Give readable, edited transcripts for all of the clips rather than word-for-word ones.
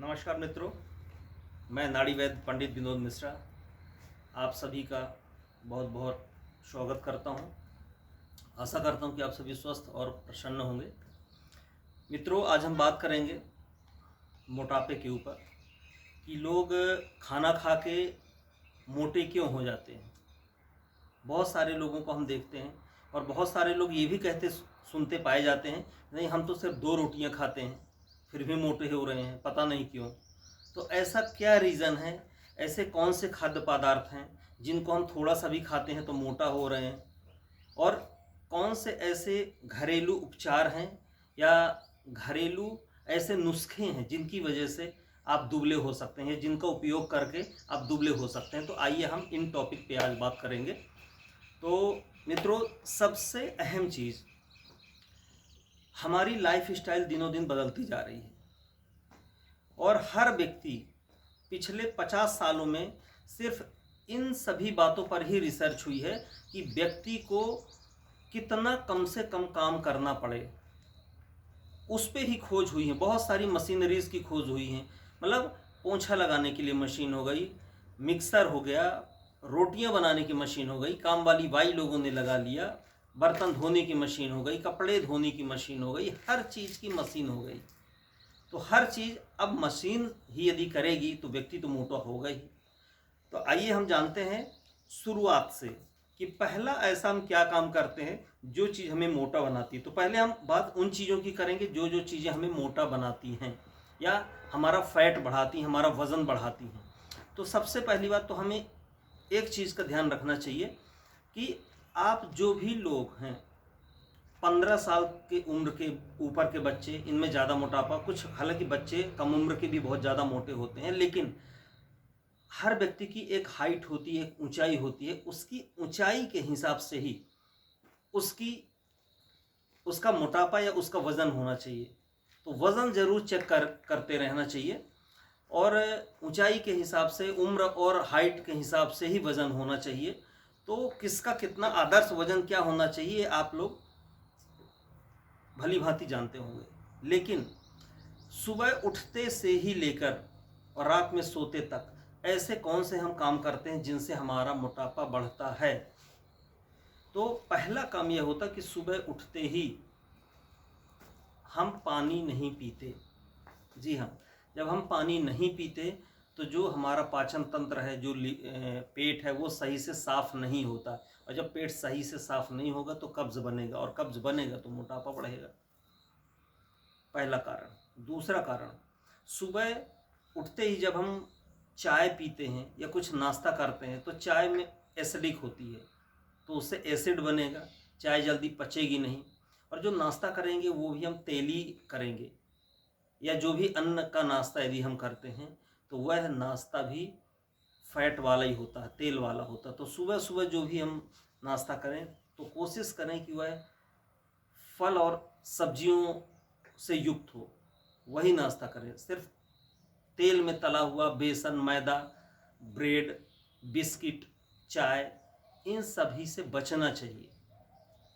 नमस्कार मित्रों, मैं नाड़ी वैद्य पंडित विनोद मिश्रा आप सभी का बहुत बहुत स्वागत करता हूं। आशा करता हूं कि आप सभी स्वस्थ और प्रसन्न होंगे। मित्रों, आज हम बात करेंगे मोटापे के ऊपर कि लोग खाना खा के मोटे क्यों हो जाते हैं। बहुत सारे लोगों को हम देखते हैं और बहुत सारे लोग ये भी कहते सुनते पाए जाते हैं, नहीं हम तो सिर्फ 2 रोटियां खाते हैं फिर भी मोटे हो रहे हैं, पता नहीं क्यों। तो ऐसा क्या रीज़न है, ऐसे कौन से खाद्य पदार्थ हैं जिनको हम थोड़ा सा भी खाते हैं तो मोटा हो रहे हैं, और कौन से ऐसे घरेलू उपचार हैं या घरेलू ऐसे नुस्खे हैं जिनकी वजह से आप दुबले हो सकते हैं, जिनका उपयोग करके आप दुबले हो सकते हैं। तो आइए हम इन टॉपिक पे आज बात करेंगे। तो मित्रों, सबसे अहम चीज़, हमारी लाइफ स्टाइल दिनों दिन बदलती जा रही है और हर व्यक्ति पिछले 50 सालों में सिर्फ इन सभी बातों पर ही रिसर्च हुई है कि व्यक्ति को कितना कम से कम काम करना पड़े, उस पर ही खोज हुई है। बहुत सारी मशीनरीज की खोज हुई है। मतलब पोंछा लगाने के लिए मशीन हो गई, मिक्सर हो गया, रोटियां बनाने की मशीन हो गई, काम वाली बाई लोगों ने लगा लिया, बर्तन धोने की मशीन हो गई, कपड़े धोने की मशीन हो गई, हर चीज़ की मशीन हो गई। तो हर चीज़ अब मशीन ही यदि करेगी तो व्यक्ति तो मोटा होगा ही। तो आइए हम जानते हैं शुरुआत से कि पहला ऐसा हम क्या काम करते हैं जो चीज़ हमें मोटा बनाती है। तो पहले हम बात उन चीज़ों की करेंगे जो जो चीज़ें हमें मोटा बनाती हैं या हमारा फैट बढ़ाती हैं, हमारा वज़न बढ़ाती हैं। तो सबसे पहली बात तो हमें एक चीज़ का ध्यान रखना चाहिए कि आप जो भी लोग हैं 15 साल के उम्र के ऊपर के बच्चे, इनमें ज़्यादा मोटापा, कुछ हालांकि बच्चे कम उम्र के भी बहुत ज़्यादा मोटे होते हैं, लेकिन हर व्यक्ति की एक हाइट होती है, एक ऊंचाई होती है। उसकी ऊंचाई के हिसाब से ही उसका मोटापा या उसका वज़न होना चाहिए। तो वज़न ज़रूर चेक करते रहना चाहिए और ऊंचाई के हिसाब से, उम्र और हाइट के हिसाब से ही वज़न होना चाहिए। तो किसका कितना आदर्श वज़न क्या होना चाहिए आप लोग भली भांति जानते होंगे। लेकिन सुबह उठते से ही लेकर और रात में सोते तक ऐसे कौन से हम काम करते हैं जिनसे हमारा मोटापा बढ़ता है। तो पहला काम यह होता कि सुबह उठते ही हम पानी नहीं पीते। जी हाँ, जब हम पानी नहीं पीते तो जो हमारा पाचन तंत्र है, जो पेट है, वो सही से साफ़ नहीं होता, और जब पेट सही से साफ़ नहीं होगा तो कब्ज़ बनेगा, और कब्ज़ बनेगा तो मोटापा बढ़ेगा। पहला कारण। दूसरा कारण, सुबह उठते ही जब हम चाय पीते हैं या कुछ नाश्ता करते हैं तो चाय में एसिडिक होती है, तो उससे एसिड बनेगा, चाय जल्दी पचेगी नहीं। और जो नाश्ता करेंगे वो भी हम तेली करेंगे, या जो भी अन्न का नाश्ता यदि हम करते हैं तो वह नाश्ता भी फैट वाला ही होता है, तेल वाला होता है। तो सुबह सुबह जो भी हम नाश्ता करें तो कोशिश करें कि वह फल और सब्जियों से युक्त हो, वही नाश्ता करें। सिर्फ तेल में तला हुआ बेसन, मैदा, ब्रेड, बिस्किट, चाय, इन सभी से बचना चाहिए,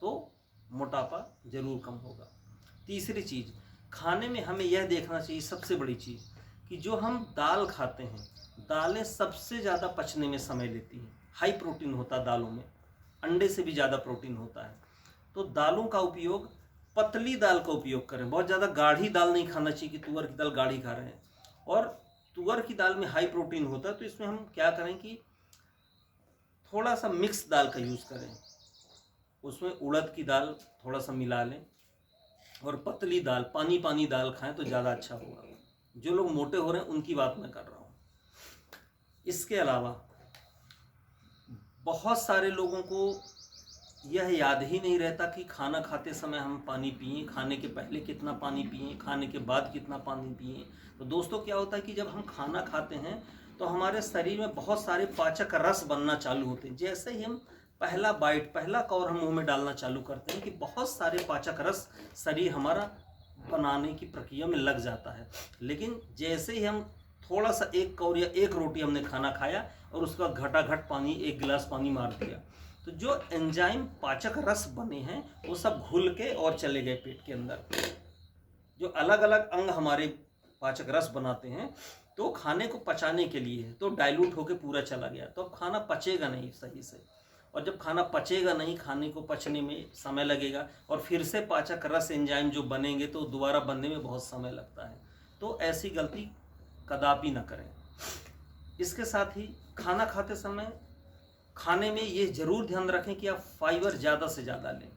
तो मोटापा ज़रूर कम होगा। तीसरी चीज़, खाने में हमें यह देखना चाहिए, सबसे बड़ी चीज़, कि जो हम दाल खाते हैं, दालें सबसे ज़्यादा पचने में समय लेती हैं। हाई प्रोटीन होता है दालों में, अंडे से भी ज़्यादा प्रोटीन होता है। तो दालों का उपयोग, पतली दाल का उपयोग करें। बहुत ज़्यादा गाढ़ी दाल नहीं खाना चाहिए कि तुअर की दाल गाढ़ी खा रहे हैं, और तुअर की दाल में हाई प्रोटीन होता है। तो इसमें हम क्या करें कि थोड़ा सा मिक्स दाल का यूज़ करें, उसमें उड़द की दाल थोड़ा सा मिला लें, और पतली दाल, पानी पानी दाल खाएं तो ज़्यादा अच्छा होगा। जो लोग मोटे हो रहे हैं उनकी बात मैं कर रहा हूँ। इसके अलावा बहुत सारे लोगों को यह याद ही नहीं रहता कि खाना खाते समय हम पानी पिएं, खाने के पहले कितना पानी पिएं, खाने के बाद कितना पानी पिएं। तो दोस्तों, क्या होता है कि जब हम खाना खाते हैं तो हमारे शरीर में बहुत सारे पाचक रस बनना चालू होते हैं। जैसे ही हम पहला बाइट, पहला कौर हम मुंह में डालना चालू करते हैं कि बहुत सारे पाचक रस शरीर हमारा बनाने की प्रक्रिया में लग जाता है। लेकिन जैसे ही हम थोड़ा सा एक कौर या एक रोटी हमने खाना खाया और उसका घटाघट पानी, 1 गिलास पानी मार दिया, तो जो एंजाइम पाचक रस बने हैं वो सब घुल के और चले गए पेट के अंदर। जो अलग अलग अंग हमारे पाचक रस बनाते हैं तो खाने को पचाने के लिए है, तो डाइल्यूट होकर पूरा चला गया, तो अब खाना पचेगा नहीं सही से, और जब खाना पचेगा नहीं, खाने को पचने में समय लगेगा, और फिर से पाचक रस एंजाइम जो बनेंगे तो दोबारा बनने में बहुत समय लगता है। तो ऐसी गलती कदापि ना करें। इसके साथ ही खाना खाते समय खाने में ये ज़रूर ध्यान रखें कि आप फाइबर ज़्यादा से ज़्यादा लें,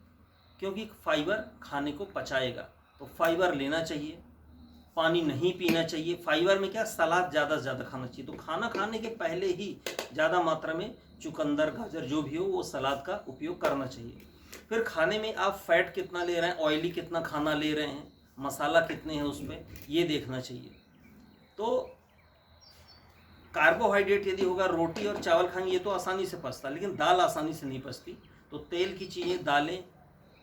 क्योंकि फाइबर खाने को पचाएगा, तो फाइबर लेना चाहिए। पानी नहीं पीना चाहिए। फाइबर में क्या, सलाद ज़्यादा से ज़्यादा खाना चाहिए, तो खाना खाने के पहले ही ज़्यादा मात्रा में चुकंदर, गाजर जो भी हो वो सलाद का उपयोग करना चाहिए। फिर खाने में आप फैट कितना ले रहे हैं, ऑयली कितना खाना ले रहे हैं, मसाला कितने हैं उसमें, ये देखना चाहिए। तो कार्बोहाइड्रेट यदि होगा, रोटी और चावल खाएंगे ये तो आसानी से पचता है, लेकिन दाल आसानी से नहीं पचती, तो तेल की चीज़ें, दालें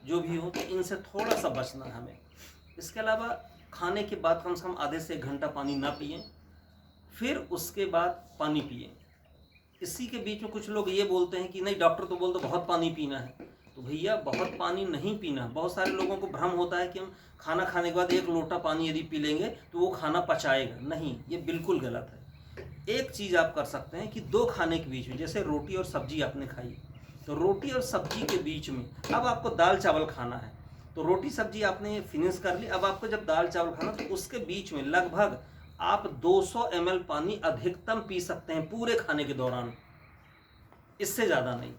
जो भी हो, तो इनसे थोड़ा सा बचना है हमें। इसके अलावा खाने के बाद कम से कम आधे से 1 घंटा पानी ना पिएं, फिर उसके बाद पानी पिएं। इसी के बीच में कुछ लोग ये बोलते हैं कि नहीं डॉक्टर तो बोलते बहुत पानी पीना है, तो भैया बहुत पानी नहीं पीना। बहुत सारे लोगों को भ्रम होता है कि हम खाना खाने के बाद 1 लोटा पानी यदि पी लेंगे तो वो खाना पचाएगा, नहीं, ये बिल्कुल गलत है। एक चीज़ आप कर सकते हैं कि 2 खाने के बीच में, जैसे रोटी और सब्जी आपने खाई, तो रोटी और सब्जी के बीच में अब आपको दाल चावल खाना है, तो रोटी सब्जी आपने फिनिश कर ली, अब आपको जब दाल चावल खाना तो उसके बीच में लगभग आप 200 ml पानी अधिकतम पी सकते हैं पूरे खाने के दौरान, इससे ज़्यादा नहीं।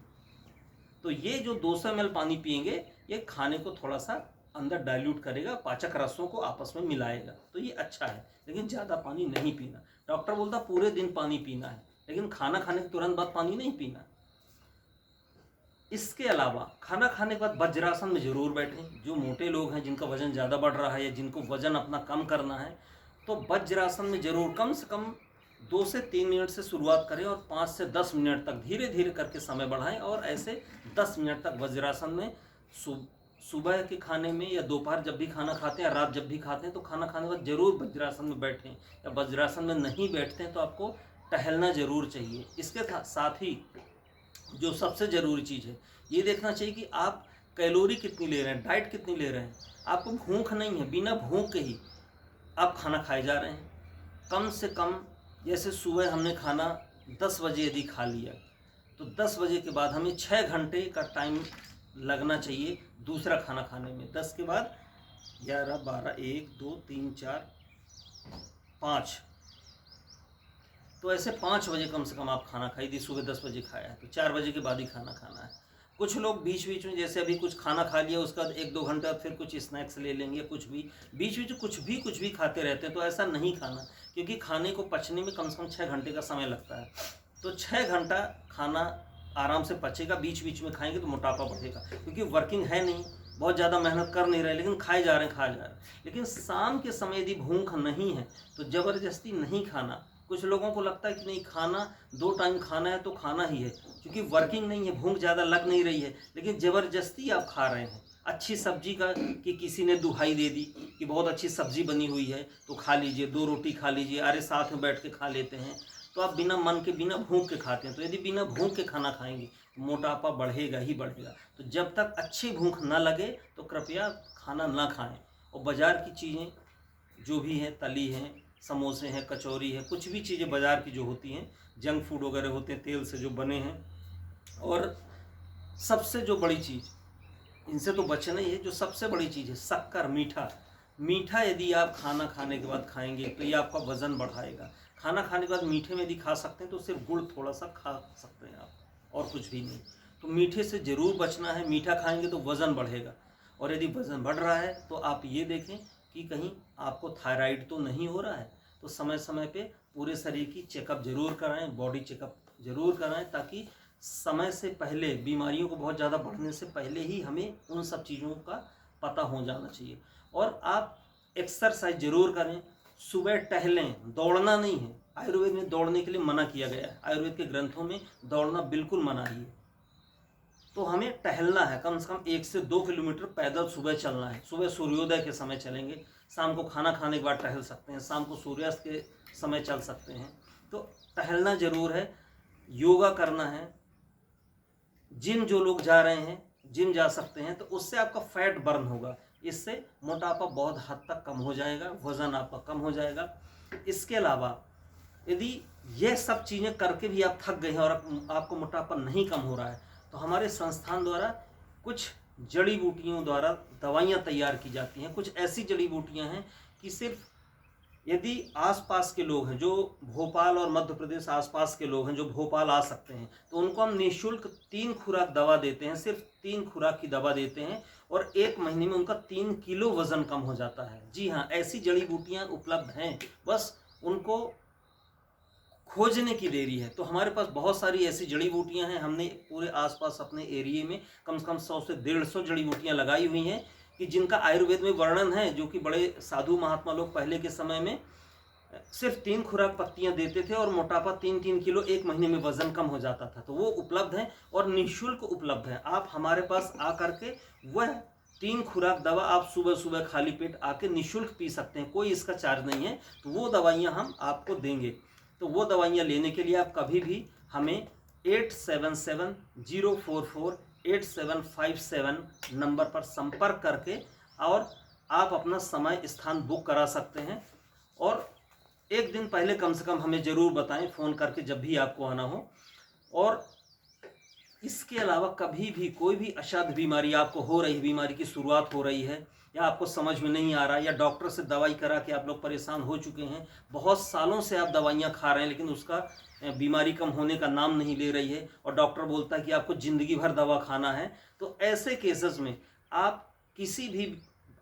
तो ये जो 200 ml पानी पिएंगे, ये खाने को थोड़ा सा अंदर डाइल्यूट करेगा, पाचक रसों को आपस में मिलाएगा, तो ये अच्छा है, लेकिन ज़्यादा पानी नहीं पीना। डॉक्टर बोलता पूरे दिन पानी पीना है, लेकिन खाना खाने के तुरंत बाद पानी नहीं पीना। इसके अलावा खाना खाने के बाद वज्रासन में ज़रूर बैठें। जो मोटे लोग हैं, जिनका वज़न ज़्यादा बढ़ रहा है या जिनको वज़न अपना कम करना है, तो वज्रासन में ज़रूर कम से कम 2 से 3 मिनट से शुरुआत करें और 5 से 10 मिनट तक धीरे धीरे करके समय बढ़ाएं, और ऐसे 10 मिनट तक वज्रासन में सुबह के खाने में या दोपहर जब भी खाना खाते हैं या रात जब भी खाते हैं, तो खाना खाने के बाद ज़रूर वज्रासन में बैठें। या वज्रासन में नहीं बैठते हैं तो आपको टहलना ज़रूर चाहिए। इसके साथ ही जो सबसे ज़रूरी चीज़ है, ये देखना चाहिए कि आप कैलोरी कितनी ले रहे हैं, डाइट कितनी ले रहे हैं। आपको भूख नहीं है, बिना भूख के ही आप खाना खाए जा रहे हैं। कम से कम जैसे सुबह हमने खाना 10 बजे यदि खा लिया, तो 10 बजे के बाद हमें 6 घंटे का टाइम लगना चाहिए दूसरा खाना खाने में। 10 के बाद 11, 12, 1, 2, 3, 4, 5, तो ऐसे 5 बजे कम से कम आप खाना खाई थी। सुबह 10 बजे खाया है तो 4 बजे के बाद ही खाना खाना है। कुछ लोग बीच बीच में, जैसे अभी कुछ खाना खा लिया, उसके बाद 1-2 घंटा फिर कुछ स्नैक्स ले लेंगे, कुछ भी बीच बीच कुछ भी खाते रहते हैं, तो ऐसा नहीं खाना, क्योंकि खाने को पचने में कम से कम 6 घंटे का समय लगता है। तो 6 घंटा खाना आराम से पचेगा। बीच बीच में खाएंगे तो मोटापा बढ़ेगा, क्योंकि वर्किंग है नहीं, बहुत ज़्यादा मेहनत कर नहीं रहे, लेकिन खाए जा रहे हैं। लेकिन शाम के समय यदि भूख नहीं है तो ज़बरदस्ती नहीं खाना। कुछ लोगों को लगता है कि नहीं, खाना 2 टाइम खाना है तो खाना ही है, क्योंकि वर्किंग नहीं है, भूख ज़्यादा लग नहीं रही है, लेकिन ज़बरदस्ती आप खा रहे हैं। अच्छी सब्जी का कि किसी ने दुहाई दे दी कि बहुत अच्छी सब्जी बनी हुई है तो खा लीजिए, 2 रोटी खा लीजिए, अरे साथ में बैठ के खा लेते हैं, तो आप बिना मन के, बिना भूख के खाते हैं। तो यदि बिना भूख के खाना खाएंगे तो मोटापा बढ़ेगा ही बढ़ेगा। तो जब तक अच्छी भूख ना लगे तो कृपया खाना ना खाएं। और बाज़ार की चीज़ें जो भी हैं, तली हैं, समोसे हैं, कचौरी है, कुछ भी चीज़ें बाज़ार की जो होती हैं, जंक फूड वगैरह होते हैं, तेल से जो बने हैं। और सबसे जो बड़ी चीज़, इनसे तो बचना ही है, जो सबसे बड़ी चीज़ है शक्कर, मीठा यदि आप खाना खाने के बाद खाएंगे तो ये आपका वज़न बढ़ाएगा। खाना खाने के बाद मीठे में यदि खा सकते हैं तो सिर्फ गुड़ थोड़ा सा खा सकते हैं आप, और कुछ भी नहीं। तो मीठे से ज़रूर बचना है। मीठा खाएंगे तो वज़न बढ़ेगा, और यदि वज़न बढ़ रहा है तो आप ये देखें कि कहीं आपको थायराइड तो नहीं हो रहा है। तो समय समय पे पूरे शरीर की चेकअप ज़रूर कराएं, बॉडी चेकअप ज़रूर कराएं, ताकि समय से पहले, बीमारियों को बहुत ज़्यादा बढ़ने से पहले ही हमें उन सब चीज़ों का पता हो जाना चाहिए। और आप एक्सरसाइज ज़रूर करें, सुबह टहलें, दौड़ना नहीं है। आयुर्वेद में दौड़ने के लिए मना किया गया है, आयुर्वेद के ग्रंथों में दौड़ना बिल्कुल मना ही है। तो हमें टहलना है, कम से कम 1 से 2 किलोमीटर पैदल सुबह चलना है। सुबह सूर्योदय के समय चलेंगे, शाम को खाना खाने के बाद टहल सकते हैं, शाम को सूर्यास्त के समय चल सकते हैं। तो टहलना ज़रूर है, योगा करना है। जिम जो लोग जा रहे हैं, जिम जा सकते हैं, तो उससे आपका फैट बर्न होगा। इससे मोटापा बहुत हद तक कम हो जाएगा, वज़न आपका कम हो जाएगा। इसके अलावा यदि यह सब चीज़ें करके भी आप थक गए हैं और आपको मोटापा नहीं कम हो रहा है, तो हमारे संस्थान द्वारा कुछ जड़ी बूटियों द्वारा दवाइयाँ तैयार की जाती हैं। कुछ ऐसी जड़ी बूटियाँ हैं कि सिर्फ यदि आसपास के लोग हैं, जो भोपाल और मध्य प्रदेश आसपास के लोग हैं जो भोपाल आ सकते हैं, तो उनको हम निःशुल्क 3 खुराक दवा देते हैं। सिर्फ 3 खुराक की दवा देते हैं और 1 महीने में उनका 3 किलो वज़न कम हो जाता है। जी हाँ, ऐसी जड़ी बूटियाँ उपलब्ध हैं, बस उनको खोजने की देरी है। तो हमारे पास बहुत सारी ऐसी जड़ी बूटियां हैं। हमने पूरे आसपास अपने एरिए में कम से कम 100 से 150 जड़ी बूटियां लगाई हुई हैं कि जिनका आयुर्वेद में वर्णन है, जो कि बड़े साधु महात्मा लोग पहले के समय में सिर्फ 3 खुराक पत्तियां देते थे और मोटापा 3-3 किलो 1 महीने में वजन कम हो जाता था। तो वो उपलब्ध है और निःशुल्क उपलब्ध है। आप हमारे पास आ करके वह 3 खुराक दवा आप सुबह सुबह खाली पेट आके निःशुल्क पी सकते हैं, कोई इसका चार्ज नहीं है। तो वो दवाइयाँ हम आपको देंगे। तो वो दवाइयाँ लेने के लिए आप कभी भी हमें 8770448757 नंबर पर संपर्क करके और आप अपना समय स्थान बुक करा सकते हैं। और एक दिन पहले कम से कम हमें ज़रूर बताएं फ़ोन करके जब भी आपको आना हो। और इसके अलावा कभी भी कोई भी असाध्य बीमारी आपको हो रही, बीमारी की शुरुआत हो रही है या आपको समझ में नहीं आ रहा है या डॉक्टर से दवाई करा के आप लोग परेशान हो चुके हैं, बहुत सालों से आप दवाइयाँ खा रहे हैं लेकिन उसका बीमारी कम होने का नाम नहीं ले रही है और डॉक्टर बोलता है कि आपको ज़िंदगी भर दवा खाना है, तो ऐसे केसेस में आप किसी भी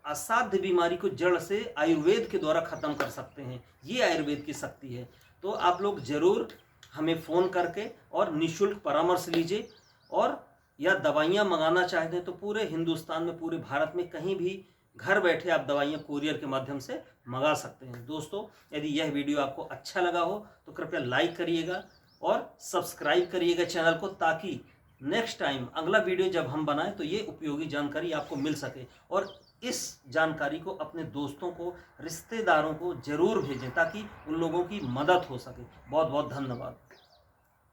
असाध्य बीमारी को जड़ से आयुर्वेद के द्वारा ख़त्म कर सकते हैं। ये आयुर्वेद की शक्ति है। तो आप लोग ज़रूर हमें फ़ोन करके और निःशुल्क परामर्श लीजिए। और या दवाइयाँ मंगाना चाहते हैं तो पूरे हिंदुस्तान में, पूरे भारत में कहीं भी घर बैठे आप दवाइयाँ कुरियर के माध्यम से मंगा सकते हैं। दोस्तों, यदि यह वीडियो आपको अच्छा लगा हो तो कृपया लाइक करिएगा और सब्सक्राइब करिएगा चैनल को, ताकि नेक्स्ट टाइम अगला वीडियो जब हम बनाएं तो ये उपयोगी जानकारी आपको मिल सके। और इस जानकारी को अपने दोस्तों को, रिश्तेदारों को ज़रूर भेजें ताकि उन लोगों की मदद हो सके। बहुत बहुत धन्यवाद।